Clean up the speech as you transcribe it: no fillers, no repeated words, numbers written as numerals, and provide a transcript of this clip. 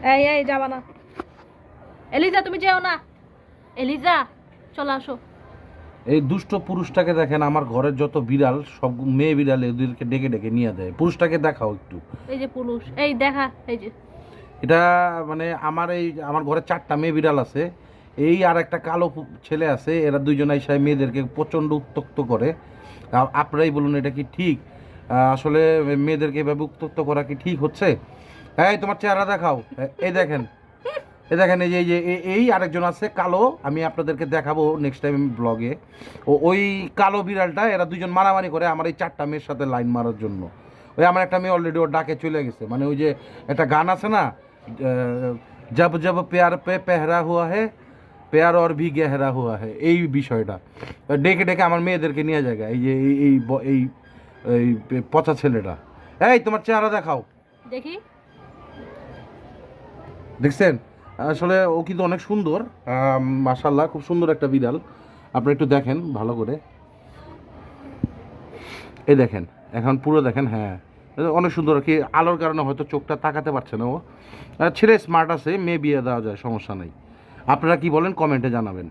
এই যাবা না। এলিজা তুমি যেও না। এলিজা চলে আসো। এই দুষ্ট পুরুষটাকে দেখেন, আমার ঘরের যত বিড়াল সব মেয়ে বিড়াল এদেরকে ডেকে ডেকে নিয়ে দেয়। পুরুষটাকে দেখাও একটু। এই যে পুরুষ, এই দেখা, এই যে এটা মানে আমার ঘরে 4টা মেয়ে বিড়াল আছে। এই আর একটা কালো ছেলে আছে, এরা দুইজন এসে মেয়েদেরকে প্রচণ্ড উত্ত্যক্ত করে। আপনারাই বলুন এটা কি ঠিক? আসলে মেয়েদেরকে এভাবে উত্ত্যক্ত করা কি ঠিক হচ্ছে? এই তোমার চেহারা দেখাও। এই দেখেন, এই দেখেন, এই যে এই আরেকজন আছে কালো, আমি আপনাদেরকে দেখাবো নেক্সট টাইম ব্লগে। ওই কালো বিড়ালটা, এরা দুজন মারামারি করে আমার এই 4টা মেয়ের সাথে লাইন মারার জন্য। ওই আমার একটা মেয়ে অলরেডি ওর ডাকে চলে গেছে, মানে ওই যে একটা গান আছে না, জব জব প্যার পে পেহরা হুয়া হে, প্যার और भी গেহরা হুয়া হে, এই বিষয়টা ডেকে ডেকে আমার মেয়েদেরকে নিয়ে যায়। এই যে এই এই পচা ছেলেটা। এই তোমার চেহারা দেখাও। দেখি। দেখছেন? আসলে ও কিন্তু অনেক সুন্দর, মাশাআল্লাহ, খুব সুন্দর একটা বিড়াল। আপনি একটু দেখেন ভালো করে। এই দেখেন, এখন পুরো দেখেন। হ্যাঁ, অনেক সুন্দর। কি আলোর কারণে হয়তো চোখটা তাকাতে পারছে না ও। ছেলে স্মার্ট আছে, মেয়ে বিয়ে দেওয়া যায়, সমস্যা নেই। আপনারা কি বলেন কমেন্টে জানাবেন।